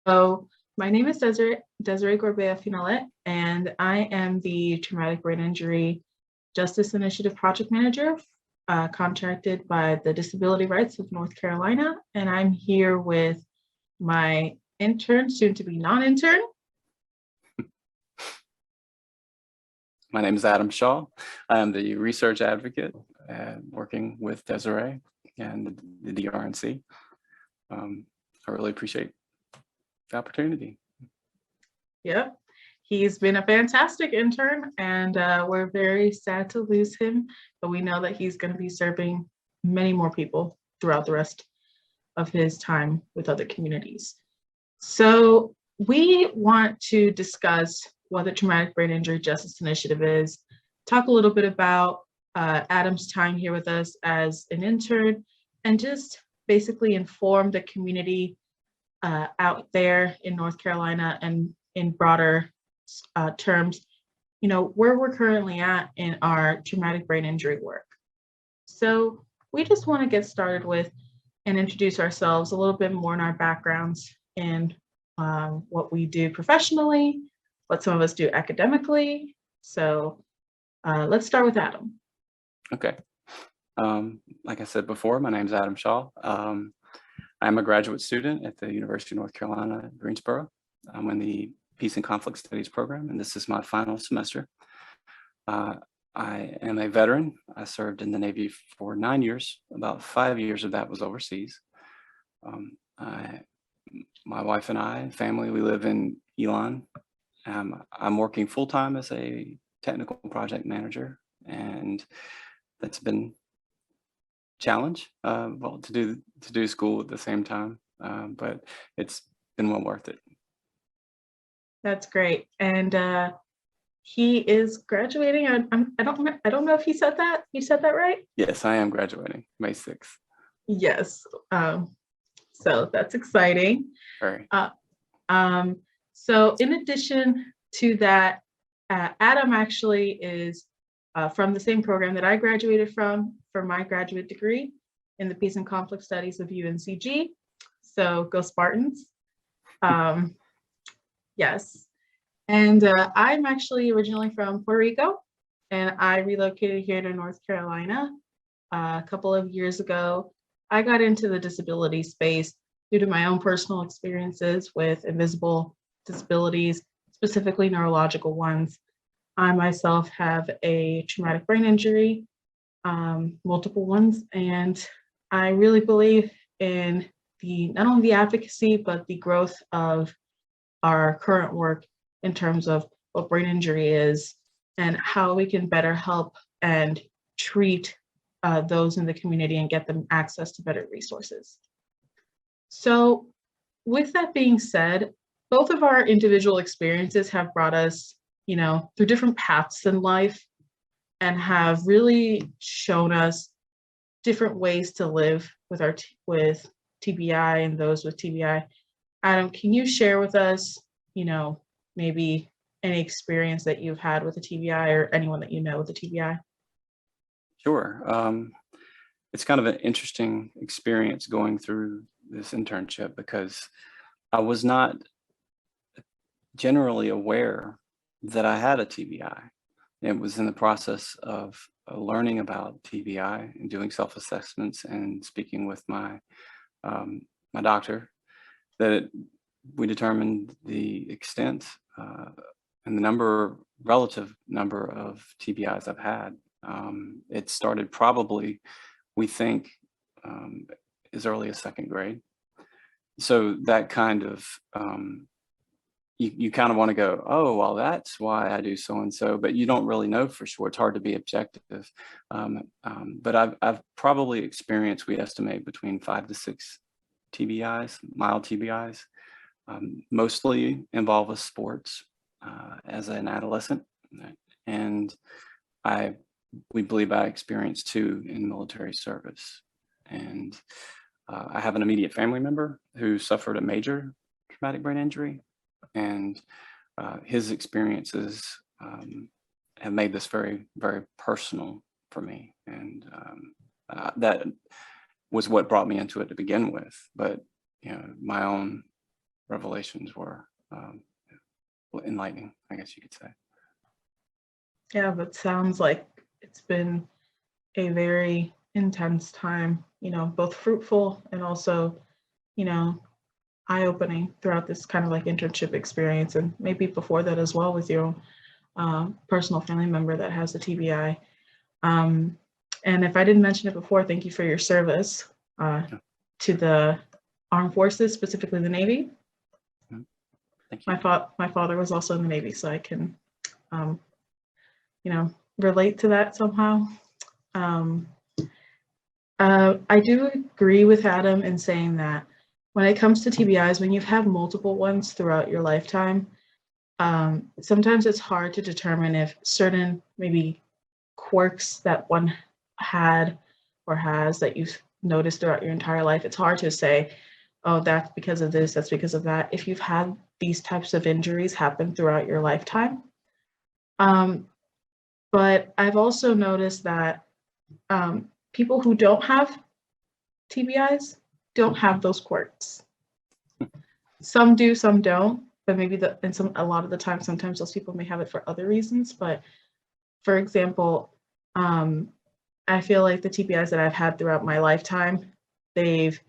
So my name is Desireé Gorbea-Finalet, and I am the Traumatic Brain Injury Justice Initiative Project Manager, contracted by the Disability Rights of North Carolina. And I'm here with my intern, soon to be non-intern. My name is Adam Shaw. I'm the research advocate working with Desireé and the DRNC. I really appreciate the opportunity. Yep, he's been a fantastic intern, and we're very sad to lose him, but we know that he's going to be serving many more people throughout the rest of his time with other communities. So we want to discuss what the Traumatic Brain Injury Justice Initiative is, talk a little bit about Adam's time here with us as an intern, and just basically inform the community out there in North Carolina and in broader terms, where we're currently at in our traumatic brain injury work. So we just want to get started with and introduce ourselves a little bit more in our backgrounds and what we do professionally, what some of us do academically. So let's start with Adam. Okay. Like I said before, my name is Adam Shaw. I'm a graduate student at the University of North Carolina, Greensboro. I'm in the Peace and Conflict Studies program, and this is my final semester. I am a veteran. I served in the Navy for 9 years. About 5 years of that was overseas. My wife and I, family, we live in Elon. I'm working full-time as a technical project manager, and that's been challenge to do school at the same time, but it's been well worth it. That's great. And he is graduating. I don't know if he said that. You said that right? Yes, I am graduating May 6th. Yes. So that's exciting. Very. So in addition to that, Adam actually is from the same program that I graduated from for my graduate degree in the Peace and Conflict Studies of UNCG. So go Spartans. Yes. And I'm actually originally from Puerto Rico, and I relocated here to North Carolina a couple of years ago. I got into the disability space due to my own personal experiences with invisible disabilities, specifically neurological ones. I myself have a traumatic brain injury, multiple ones, and I really believe in not only the advocacy, but the growth of our current work in terms of what brain injury is and how we can better help and treat those in the community and get them access to better resources. So with that being said, both of our individual experiences have brought us, through different paths in life and have really shown us different ways to live with TBI and those with TBI. Adam, can you share with us, maybe any experience that you've had with a TBI or anyone that you know with a TBI? Sure. It's kind of an interesting experience going through this internship because I was not generally aware that I had a TBI. It was in the process of learning about TBI and doing self-assessments and speaking with my my doctor that we determined the extent and the relative number of TBIs I've had. It started probably, we think, as early as second grade. So that kind of, you kind of want to go, oh, well, that's why I do so-and-so, but you don't really know for sure. It's hard to be objective. But I've probably experienced, we estimate, between 5 to 6 TBIs, mild TBIs, mostly involve with sports as an adolescent. And we believe I experienced 2 in military service. And I have an immediate family member who suffered a major traumatic brain injury, and his experiences have made this very, very personal for me. And that was what brought me into it to begin with. But my own revelations were enlightening, I guess you could say. Yeah, but sounds like it's been a very intense time, both fruitful and also, you know, eye-opening throughout this kind of like internship experience, and maybe before that as well with your personal family member that has a TBI. And if I didn't mention it before, thank you for your service to the armed forces, specifically the Navy. Thank you. My father was also in the Navy, so I can, relate to that somehow. I do agree with Adam in saying that when it comes to TBIs, when you've had multiple ones throughout your lifetime, sometimes it's hard to determine if certain maybe quirks that one had or has that you've noticed throughout your entire life, it's hard to say, oh, that's because of this, that's because of that, if you've had these types of injuries happen throughout your lifetime. But I've also noticed that people who don't have TBIs don't have those quirks. Some do, some don't, but maybe a lot of the time, sometimes those people may have it for other reasons. But for example, I feel like the TBIs that I've had throughout my lifetime, they've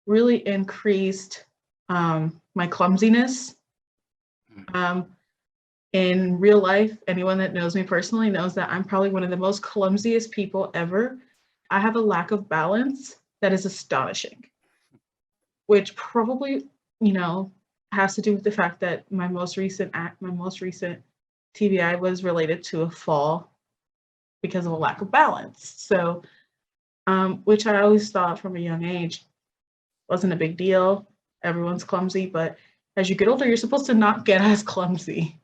really increased my clumsiness. In real life, anyone that knows me personally knows that I'm probably one of the most clumsiest people ever. I have a lack of balance that is astonishing, which probably, has to do with the fact that my most recent TBI was related to a fall because of a lack of balance. So, which I always thought from a young age wasn't a big deal. Everyone's clumsy, but as you get older, you're supposed to not get as clumsy.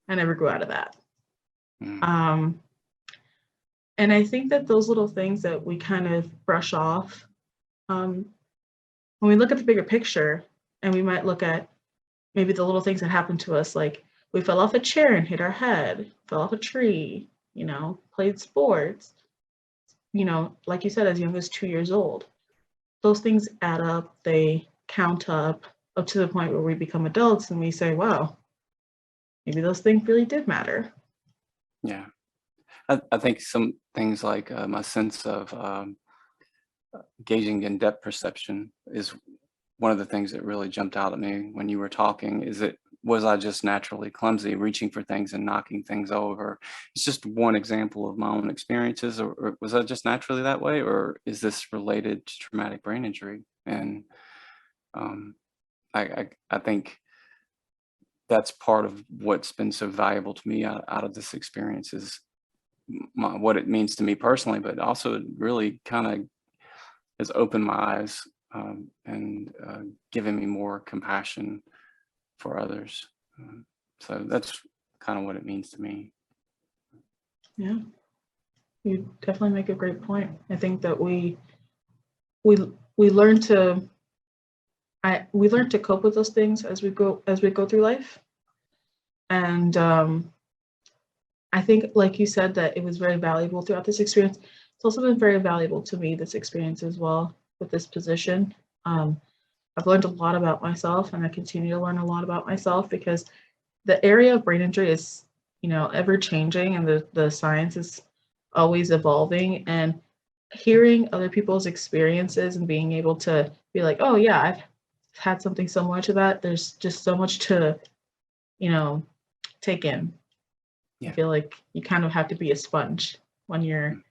I never grew out of that. And I think that those little things that we kind of brush off, when we look at the bigger picture, and we might look at maybe the little things that happened to us, like we fell off a chair and hit our head, fell off a tree, played sports, like you said, as young as 2 years old. Those things add up, they count up to the point where we become adults and we say, wow, maybe those things really did matter. Yeah. I think some things like my sense of gauging in depth perception is one of the things that really jumped out at me when you were talking. Was I just naturally clumsy, reaching for things and knocking things over? It's just one example of my own experiences, or was I just naturally that way, or is this related to traumatic brain injury? And I think that's part of what's been so valuable to me out of this experience is what it means to me personally, but also it really kind of has opened my eyes and given me more compassion for others. So that's kind of what it means to me. Yeah, you definitely make a great point. I think that we learn to cope with those things as we go through life. And I think, like you said, that it was very valuable throughout this experience. It's also been very valuable to me, this experience as well, with this position. I've learned a lot about myself, and I continue to learn a lot about myself because the area of brain injury is, ever changing, and the science is always evolving. And hearing other people's experiences and being able to be like, oh yeah, I've had something similar to that. There's just so much to, take in. Yeah. I feel like you kind of have to be a sponge when you're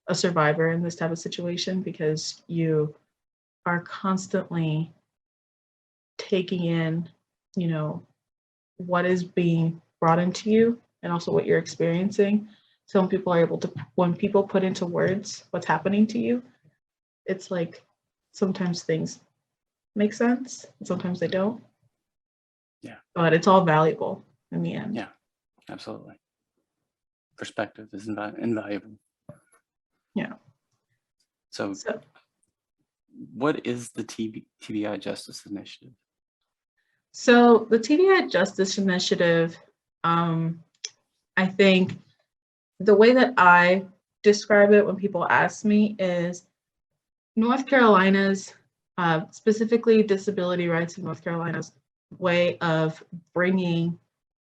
a survivor in this type of situation, because you are constantly taking in, what is being brought into you and also what you're experiencing. So when people put into words what's happening to you, it's like sometimes things make sense, sometimes they don't. Yeah. But it's all valuable in the end. Yeah, absolutely. Perspective is invaluable. Yeah. So what is the TBI Justice Initiative? So the TBI Justice Initiative, I think the way that I describe it when people ask me is North Carolina's specifically Disability Rights in North Carolina's way of bringing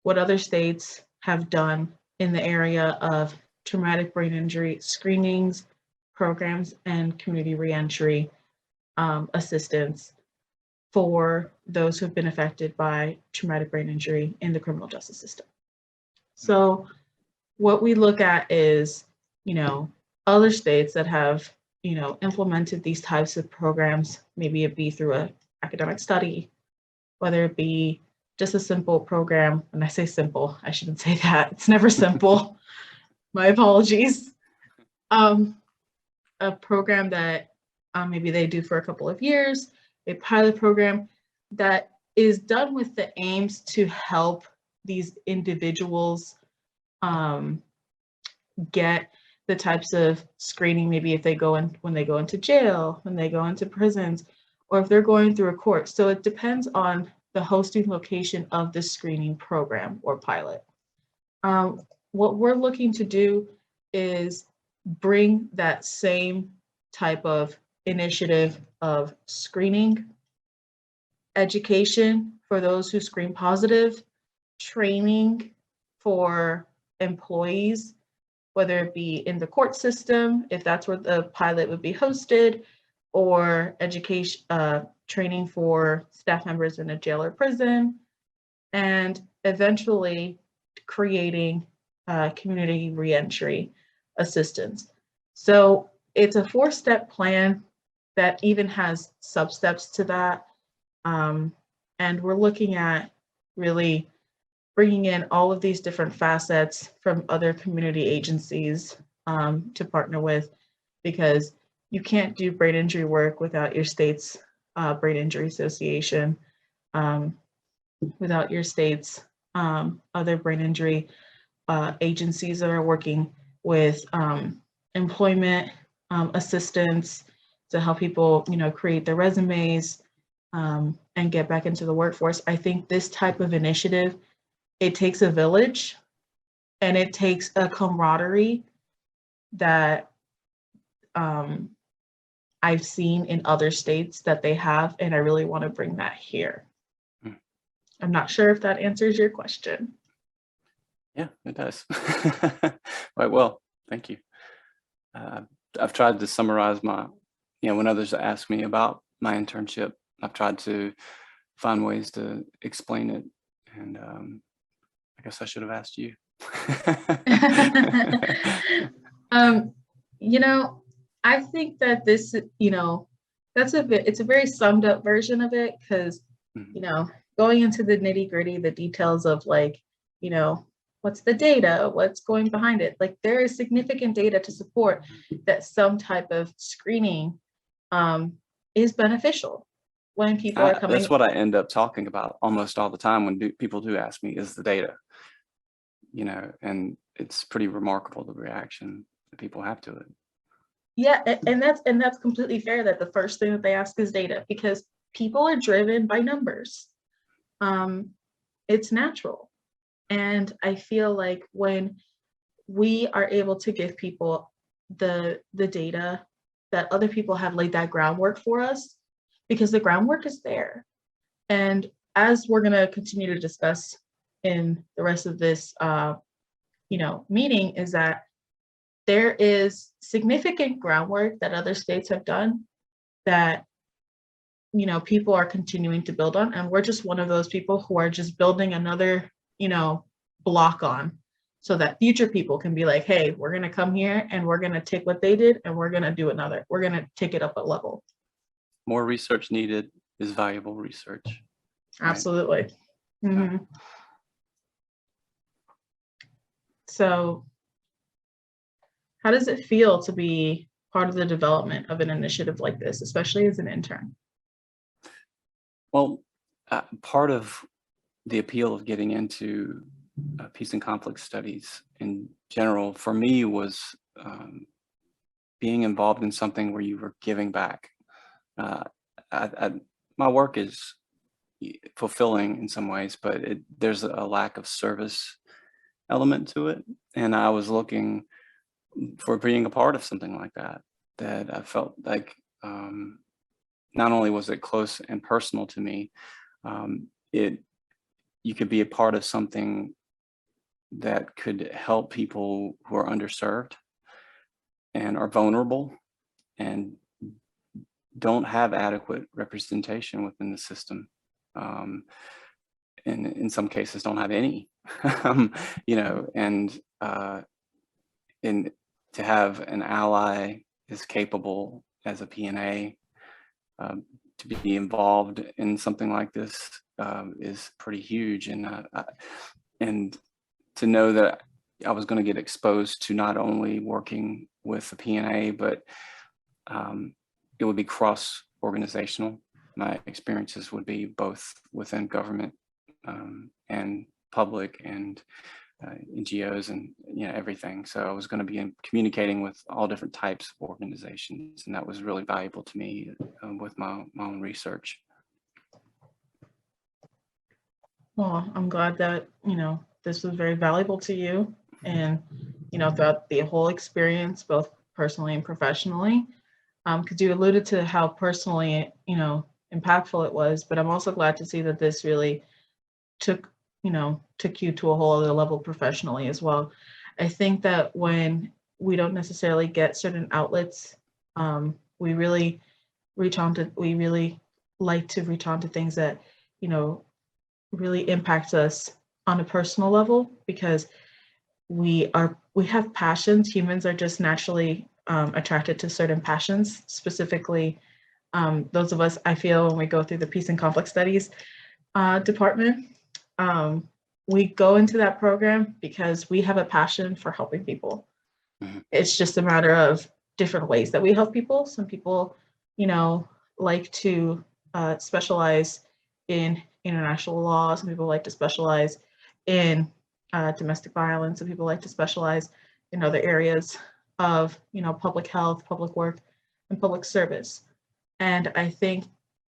what other states have done in the area of traumatic brain injury screenings, programs, and community reentry assistance for those who have been affected by traumatic brain injury in the criminal justice system. So what we look at is, other states that have, implemented these types of programs, maybe it be through an academic study, whether it be just a simple program. When I say simple, I shouldn't say that. It's never simple. My apologies. A program that maybe they do for a couple of years, a pilot program that is done with the aims to help these individuals get the types of screening, maybe if they go in, when they go into jail, when they go into prisons, or if they're going through a court. So it depends on the hosting location of the screening program or pilot. What we're looking to do is bring that same type of initiative of screening, education for those who screen positive, training for employees, whether it be in the court system, if that's where the pilot would be hosted, or education, training for staff members in a jail or prison, and eventually creating community reentry assistance. So it's a 4-step plan that even has sub-steps to that. And we're looking at really bringing in all of these different facets from other community agencies to partner with, because you can't do brain injury work without your state's brain injury association, without your state's other brain injury agencies that are working with employment assistance to help people, create their resumes and get back into the workforce. I think this type of initiative, it takes a village and it takes a camaraderie that I've seen in other states that they have, and I really want to bring that here. I'm not sure if that answers your question. Yeah, it does. Quite well. Thank you. I've tried to summarize my, when others ask me about my internship, I've tried to find ways to explain it. And I guess I should have asked you. I think that this, it's a very summed up version of it, because, going into the nitty gritty, the details of what's the data, what's going behind it. Like, there is significant data to support that some type of screening is beneficial when people are coming. That's what I end up talking about almost all the time when people do ask me, is the data, and it's pretty remarkable, the reaction that people have to it. Yeah, and that's completely fair, that the first thing that they ask is data, because people are driven by numbers. It's natural. And I feel like when we are able to give people the data, that other people have laid that groundwork for us, because the groundwork is there. And as we're going to continue to discuss in the rest of this meeting, is that there is significant groundwork that other states have done that people are continuing to build on, and we're just one of those people who are just building another block on, so that future people can be like, hey, we're going to come here and we're going to take what they did and we're going to do another, we're going to take it up a level. More research needed is valuable research. Right? Absolutely. Mm-hmm. So how does it feel to be part of the development of an initiative like this, especially as an intern? Well, part of the appeal of getting into peace and conflict studies in general, for me, was being involved in something where you were giving back. My work is fulfilling in some ways, but there's a lack of service element to it. And I was looking for being a part of something like that, that I felt like not only was it close and personal to me, you could be a part of something that could help people who are underserved and are vulnerable and don't have adequate representation within the system. And in some cases don't have any, and to have an ally as capable as a PNA to be involved in something like this is pretty huge. And to know that I was going to get exposed to not only working with the PNA, but it would be cross-organizational. My experiences would be both within government and public and NGOs and everything. So I was going to be communicating with all different types of organizations, and that was really valuable to me with my own research. Well, I'm glad that, this was very valuable to you and, throughout the whole experience, both personally and professionally, because you alluded to how personally, impactful it was, but I'm also glad to see that this really took you to a whole other level professionally as well. I think that when we don't necessarily get certain outlets, we really like to reach on to things that, really impact us on a personal level, because we have passions. Humans are just naturally attracted to certain passions, specifically those of us, I feel, when we go through the peace and conflict studies department. We go into that program because we have a passion for helping people. Mm-hmm. It's just a matter of different ways that we help people. Some people, like to specialize in international law. Some people like to specialize in domestic violence. Some people like to specialize in other areas of, public health, public work, and public service. And I think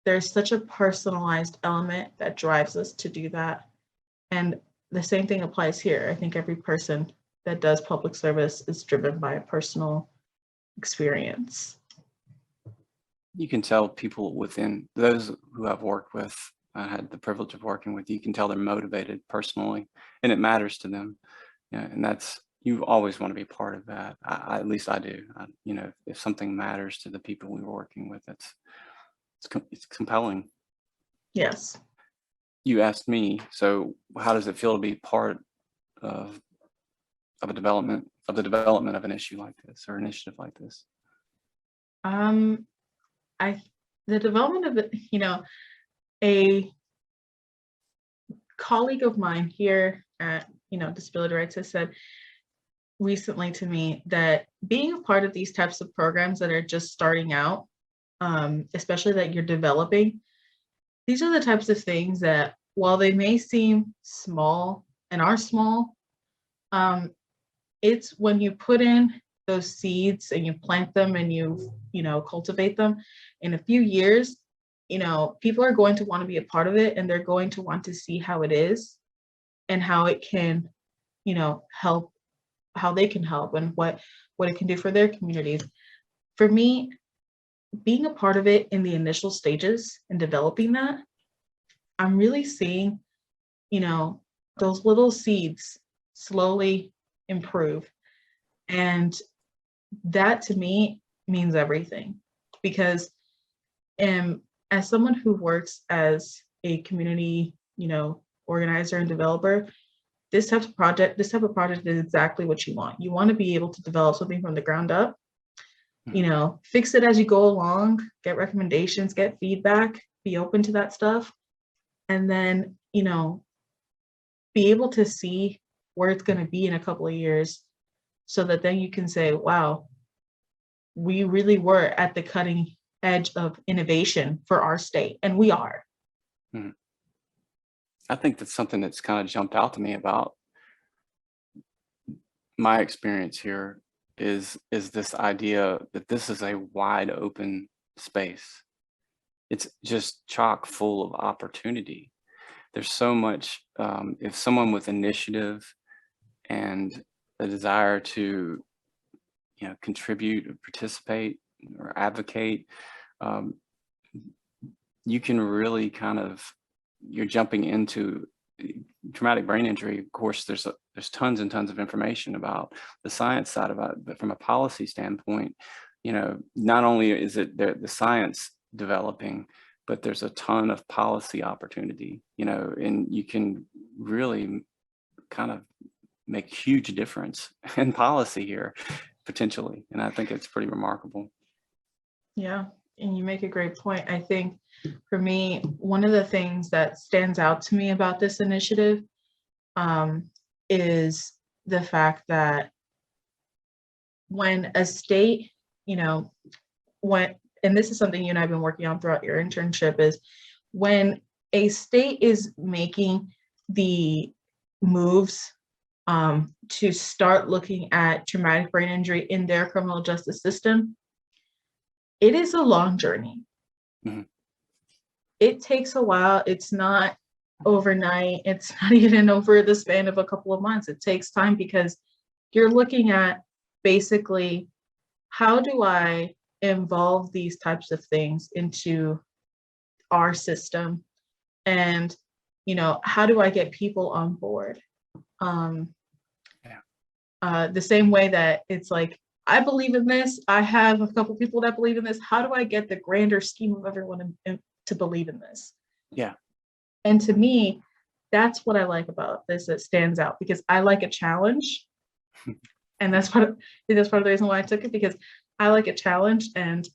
there's such a personalized element that drives us to do that. And the same thing applies here. I think every person that does public service is driven by a personal experience. You can tell people within those who I've worked with, I had the privilege of working with, you can tell they're motivated personally and it matters to them. And that's, you always want to be part of that. At least I do. If something matters to the people we were working with, it's compelling. Yes. You asked me, so how does it feel to be part of the development of an issue like this or initiative like this? The development of it, a colleague of mine here at, Disability Rights has said recently to me that being a part of these types of programs that are just starting out, especially that you're developing, these are the types of things that, while they may seem small and are small, it's when you put in those seeds and you plant them and you cultivate them, in a few years, people are going to want to be a part of it, and they're going to want to see how it is and how it can, help, how they can help, and what it can do for their communities. For me, being a part of it in the initial stages and developing that, I'm really seeing, those little seeds slowly improve. And that to me means everything, because as someone who works as a community, organizer and developer, this type of project is exactly what you want. You want to be able to develop something from the ground up, fix it as you go along, get recommendations, get feedback, be open to that stuff, and then, be able to see where it's going to be in a couple of years, so that then you can say, wow, we really were at the cutting edge of innovation for our state, and we are. I think that's something that's kind of jumped out to me about my experience here is this idea that this is a wide open space. It's just chock full of opportunity. There's so much, if someone with initiative and a desire to, contribute or participate or advocate, you can really kind of, you're jumping into traumatic brain injury. Of course, there's tons and tons of information about the science side of it, but from a policy standpoint, not only is it the science developing, but there's a ton of policy opportunity, and you can really kind of make huge difference in policy here potentially. And I think it's pretty remarkable. Yeah, and you make a great point. I think for me, one of the things that stands out to me about this initiative is the fact that when a state, and this is something you and I have been working on throughout your internship, is when a state is making the moves to start looking at traumatic brain injury in their criminal justice system, it is a long journey. Mm-hmm. It takes a while. It's not overnight. It's not even over the span of a couple of months. It takes time because you're looking at basically, how do I involve these types of things into our system? And, how do I get people on board? The same way that it's like, I believe in this. I have a couple people that believe in this. How do I get the grander scheme of everyone to believe in this? Yeah. And to me, that's what I like about this. That stands out because I like a challenge. And that's part of the reason why I took it, because I like a challenge and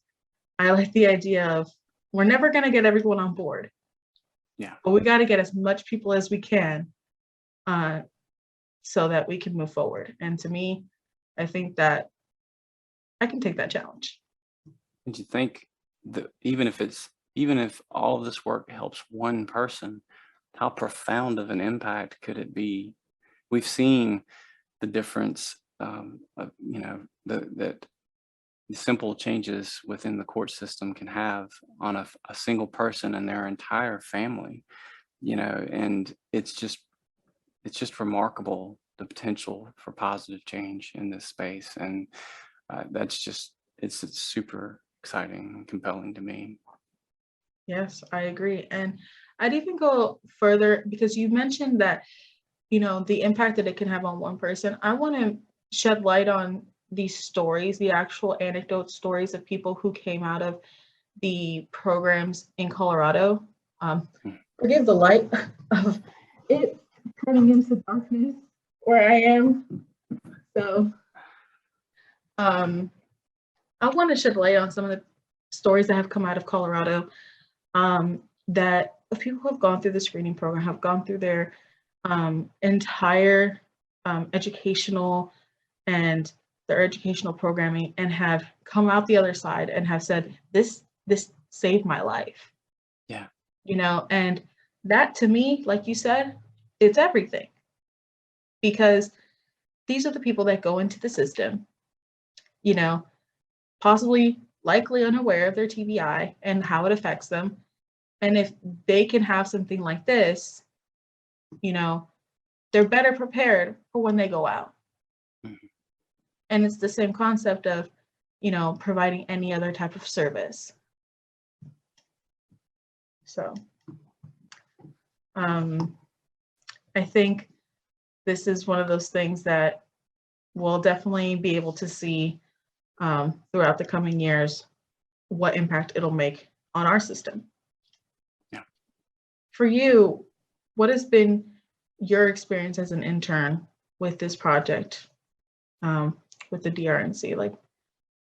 I like the idea of, we're never going to get everyone on board. Yeah. But we got to get as much people as we can so that we can move forward. And to me, I think that I can take that challenge. And you think that even if all of this work helps one person, how profound of an impact could it be? We've seen the difference that the simple changes within the court system can have on a single person and their entire family, and it's just remarkable, the potential for positive change in this space. And it's super exciting and compelling to me. Yes, I agree. And I'd even go further because you mentioned that, the impact that it can have on one person. I want to shed light on these stories, the actual anecdote stories of people who came out of the programs in Colorado. Forgive the light of it turning into darkness where I am. So I want to shed light on some of the stories that have come out of Colorado, that of people who have gone through the screening program, have gone through their entire educational and their educational programming, and have come out the other side and have said, this saved my life. Yeah. And that, to me, like you said, it's everything. Because these are the people that go into the system, possibly likely unaware of their TBI and how it affects them. And if they can have something like this, they're better prepared for when they go out. Mm-hmm. And it's the same concept of, providing any other type of service. So I think this is one of those things that we'll definitely be able to see throughout the coming years what impact it'll make on our system. Yeah. For you, what has been your experience as an intern with this project, with the DRNC? Like,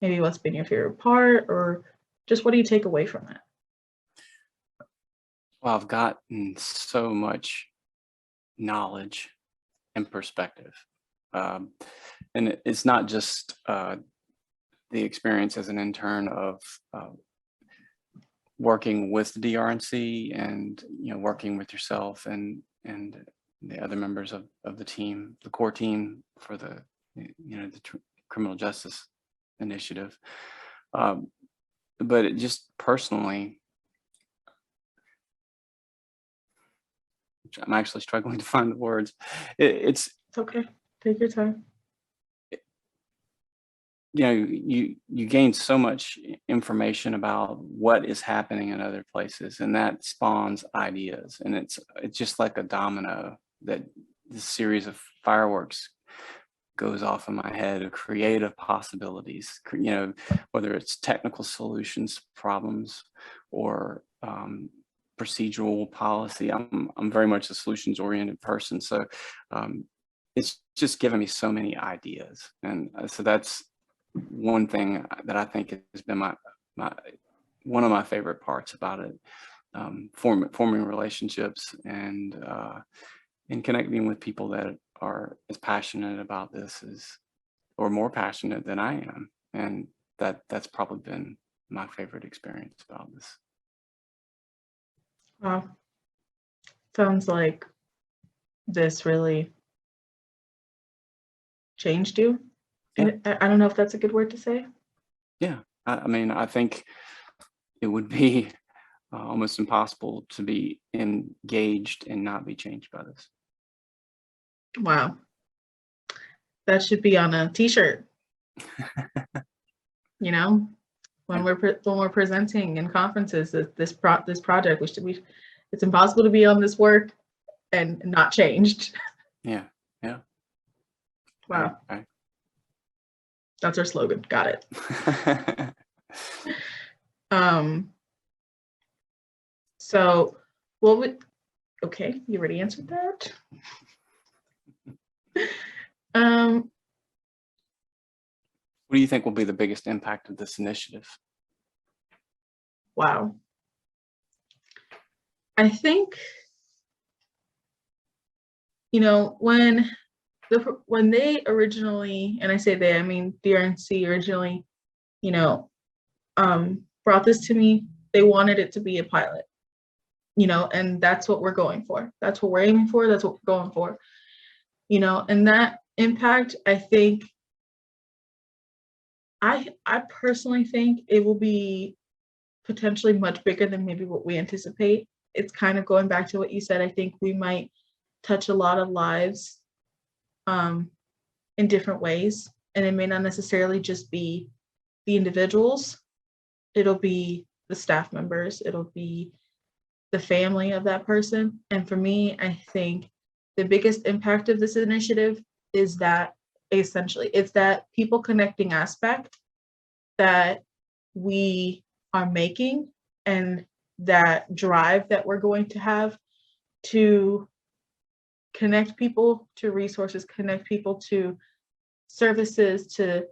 maybe what's been your favorite part, or just what do you take away from it? Well, I've gotten so much knowledge and perspective. And it's not just the experience as an intern of working with the DRNC and working with yourself and the other members of the team, the core team for the criminal justice initiative, but it just personally, I'm actually struggling to find the words. It's okay. Take your time. you gain so much information about what is happening in other places, and that spawns ideas, and it's just like a domino that this series of fireworks goes off in my head of creative possibilities, whether it's technical solutions problems or procedural policy. I'm very much a solutions oriented person, so it's just given me so many ideas, and so that's one thing that I think has been my one of my favorite parts about it. Forming relationships and connecting with people that are as passionate about this or more passionate than I am, and that's probably been my favorite experience about this. Wow. Sounds like this really changed you. Yeah. I don't know if that's a good word to say. Yeah, I mean, I think it would be almost impossible to be engaged and not be changed by this. Wow. That should be on a t-shirt. When we're presenting in conferences, this project, it's impossible to be on this work and not changed. Yeah. Wow. Right. That's our slogan. Got it. So okay, you already answered that. What do you think will be the biggest impact of this initiative? Wow. I think, when they originally, and I say they, I mean DRNC originally, brought this to me, they wanted it to be a pilot, and that's what we're going for. That's what we're aiming for. That's what we're going for, and that impact, I think, I personally think it will be potentially much bigger than maybe what we anticipate. It's kind of going back to what you said. I think we might touch a lot of lives in different ways, and it may not necessarily just be the individuals. It'll be the staff members, it'll be the family of that person. And for me, I think the biggest impact of this initiative is that essentially it's that people connecting aspect that we are making, and that drive that we're going to have to connect people to resources, connect people to services, to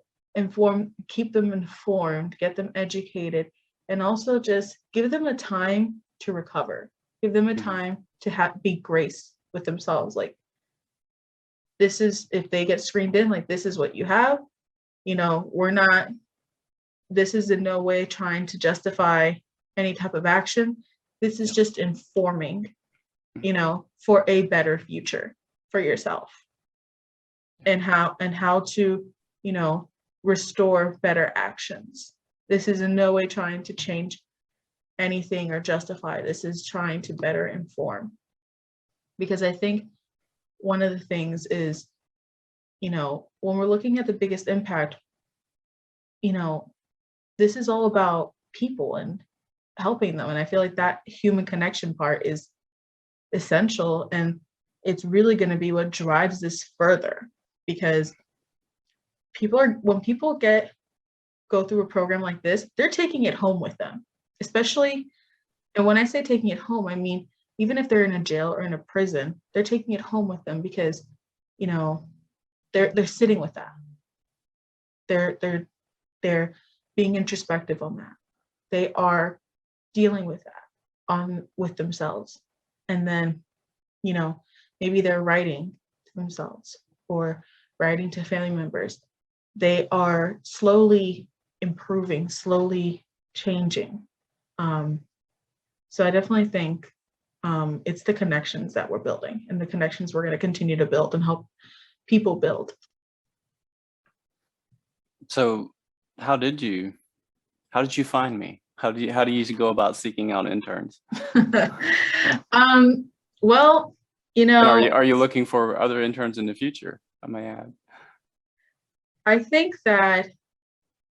keep them informed, get them educated, and also just give them a time to recover, give them a time to be grace with themselves. Like, this is, if they get screened in, like, this is what you have. This is in no way trying to justify any type of action. This is just informing, for a better future for yourself, and how to, restore better actions. This is in no way trying to change anything or justify. This is trying to better inform. Because I think one of the things is, when we're looking at the biggest impact, this is all about people and helping them. And I feel like that human connection part is essential, and it's really going to be what drives this further, because when people go through a program like this, they're taking it home with them, especially. And when I say taking it home, I mean, even if they're in a jail or in a prison, they're taking it home with them, because, they're sitting with that. They're being introspective on that. They are dealing with that with themselves. And then, maybe they're writing to themselves or writing to family members. They are slowly improving, slowly changing. So I definitely think it's the connections that we're building, and the connections we're going to continue to build and help people build. So how did you find me? How do you go about seeking out interns? Well, And are you looking for other interns in the future, I may add? I think that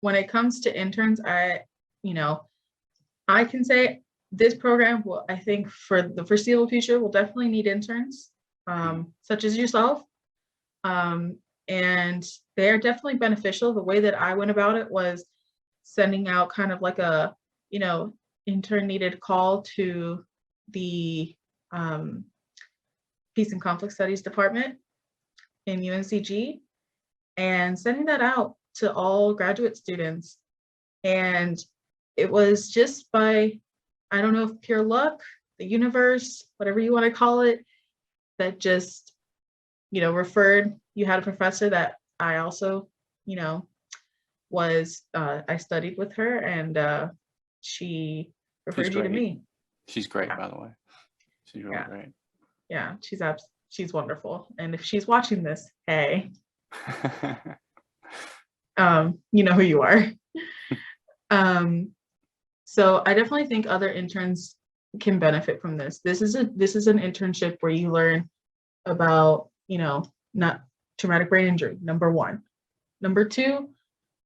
when it comes to interns, I can say this program will, I think for the foreseeable future, will definitely need interns, such as yourself. And they're definitely beneficial. The way that I went about it was sending out kind of like a, intern needed call to the Peace and Conflict Studies department in UNCG and sending that out to all graduate students. And it was just by, I don't know if pure luck, the universe, whatever you want to call it, that just, referred. You had a professor that I also, I studied with her, and she referred you to me. She's great, Yeah. by the way. She's really great. Yeah, she's wonderful. And if she's watching this, hey, you know who you are. So I definitely think other interns can benefit from this. This is an internship where you learn about, not traumatic brain injury, number one. Number two,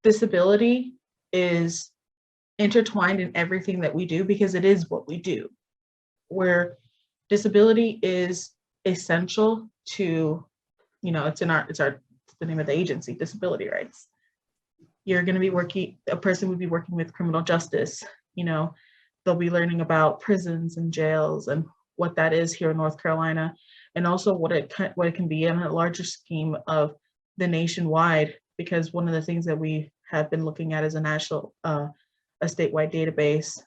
disability is intertwined in everything that we do because it is what we do. Where disability is essential to, it's the name of the agency, disability rights. You're going to be a person would be working with criminal justice. They'll be learning about prisons and jails and what that is here in North Carolina, and also what it can be in a larger scheme of the nationwide, because one of the things that we have been looking at is a statewide database.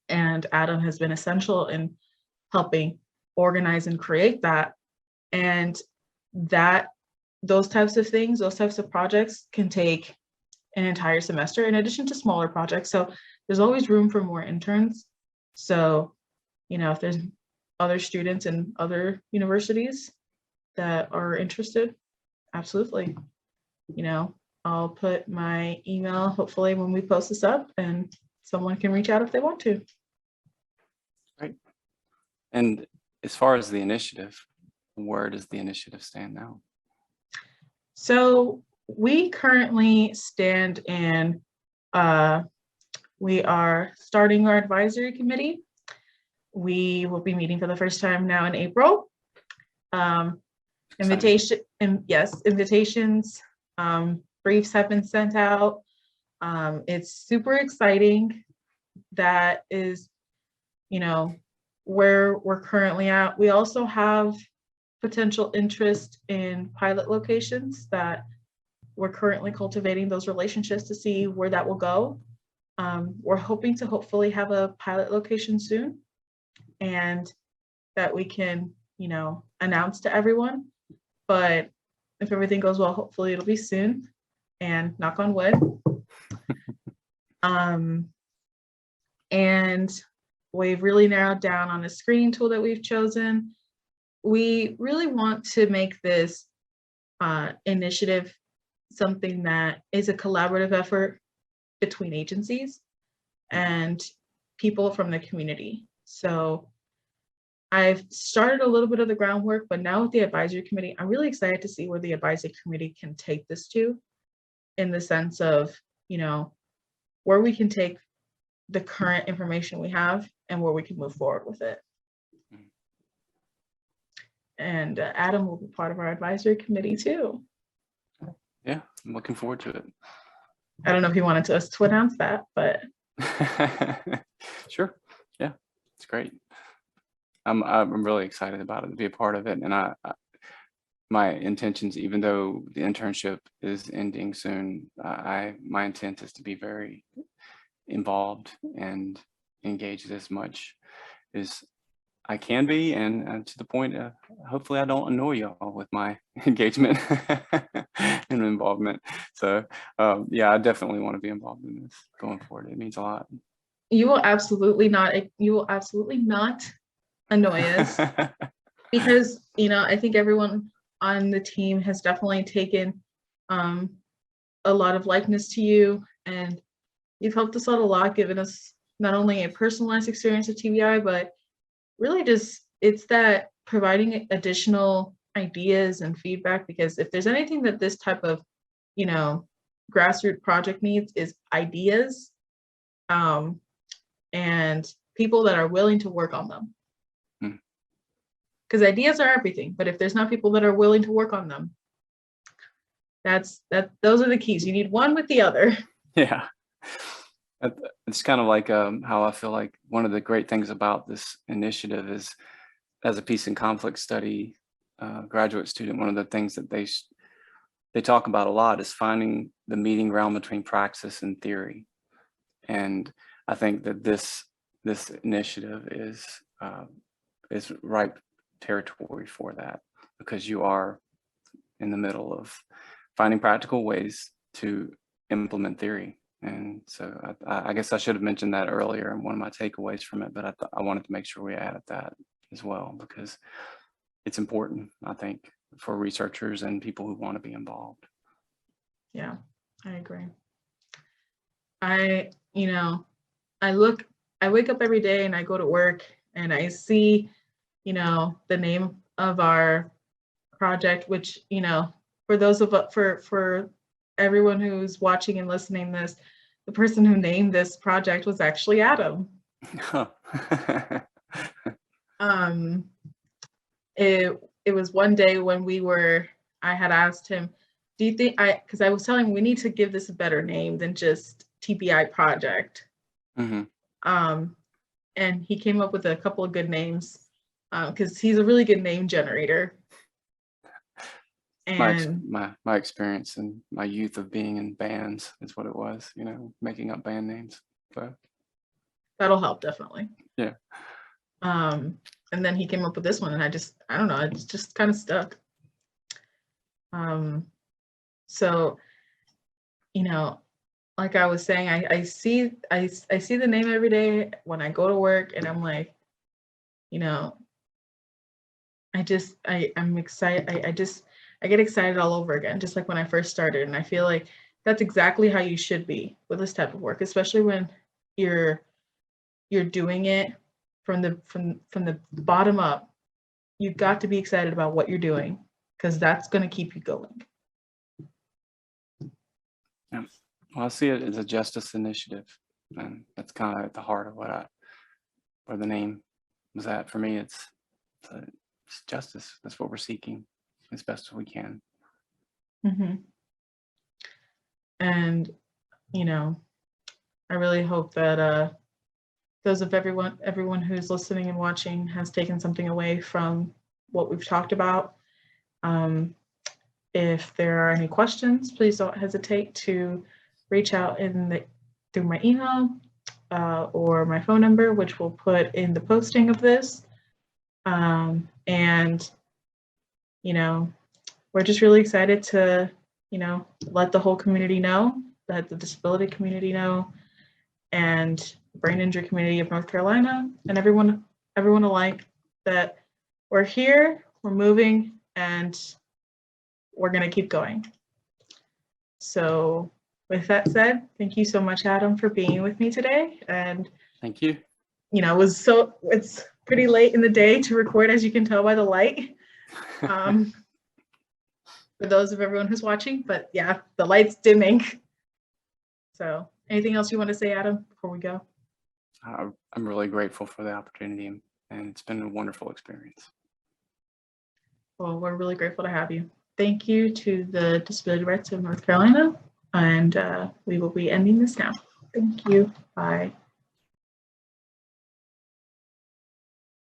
And Adam has been essential in helping organize and create that. And those types of things, those types of projects can take an entire semester in addition to smaller projects. So there's always room for more interns. So, if there's other students in other universities that are interested, absolutely. I'll put my email, hopefully, when we post this up, and someone can reach out if they want to. Right. And as far as the initiative, where does the initiative stand now? So we currently stand in, we are starting our advisory committee. We will be meeting for the first time now in April. Invitations, briefs have been sent out. It's super exciting. That is, where we're currently at. We also have potential interest in pilot locations that we're currently cultivating those relationships to see where that will go. We're hoping to hopefully have a pilot location soon, and that we can, announce to everyone. But if everything goes well, hopefully it'll be soon, and knock on wood. And we've really narrowed down on a screening tool that we've chosen. We really want to make this initiative something that is a collaborative effort between agencies and people from the community. So I've started a little bit of the groundwork, but now with the advisory committee, I'm really excited to see where the advisory committee can take this to, in the sense of, where we can take the current information we have and where we can move forward with it. And Adam will be part of our advisory committee too. Yeah, I'm looking forward to it. I don't know if he wanted us to announce that, but sure. Yeah, it's great. I'm really excited about it, to be a part of it. And my intentions, even though the internship is ending soon, my intent is to be very involved and engaged as much as I can be, and to the point, hopefully I don't annoy y'all with my engagement and involvement. So yeah, I definitely want to be involved in this going forward. It means a lot. You will absolutely not annoy us, because I think everyone on the team has definitely taken a lot of likeness to you, and you've helped us out a lot, given us not only a personalized experience of TBI, but really just, it's that providing additional ideas and feedback, because if there's anything that this type of, grassroots project needs is ideas, and people that are willing to work on them. Because ideas are everything, but if there's not people that are willing to work on them, those are the keys. You need one with the other. Yeah. It's kind of like how I feel like one of the great things about this initiative is, as a peace and conflict study graduate student, one of the things that they talk about a lot is finding the meeting ground between praxis and theory. And I think that this initiative is ripe territory for that, because you are in the middle of finding practical ways to implement theory. And so I guess I should have mentioned that earlier in one of my takeaways from it, but I wanted to make sure we added that as well, because it's important, I think, for researchers and people who want to be involved. Yeah, I agree. I wake up every day and I go to work and I see, the name of our project, which, for everyone who's watching and listening this, the person who named this project was actually Adam. It was one day when I had asked him, do you think because I was telling him we need to give this a better name than just TBI project. And he came up with a couple of good names, because he's a really good name generator. And my experience in my youth of being in bands is what it was, making up band names. So that'll help, definitely. Yeah. And then he came up with this one, and I don't know, it's just kind of stuck. So, like I was saying, I see the name every day when I go to work, and I'm like, I'm excited. I get excited all over again, just like when I first started. And I feel like that's exactly how you should be with this type of work, especially when you're doing it from the bottom up. You've got to be excited about what you're doing, because that's going to keep you going. Yeah. Well, I see it as a justice initiative, and that's kind of at the heart of where the name was at. For me, it's justice. That's what we're seeking as best as we can. And I really hope that everyone who's listening and watching has taken something away from what we've talked about. If there are any questions, please don't hesitate to reach out through my email or my phone number, which we'll put in the posting of this. And we're just really excited to let the whole community know, let the disability community know, and brain injury community of North Carolina, and everyone alike, that we're here, we're moving, and we're going to keep going. So with that said, thank you so much, Adam, for being with me today. And thank you. It's pretty late in the day to record, as you can tell by the light. For those of everyone who's watching, but yeah, the light's dimming. So anything else you want to say, Adam, before we go? I'm really grateful for the opportunity, and it's been a wonderful experience. Well, we're really grateful to have you. Thank you to the Disability Rights of North Carolina, and we will be ending this now. Thank you. Bye.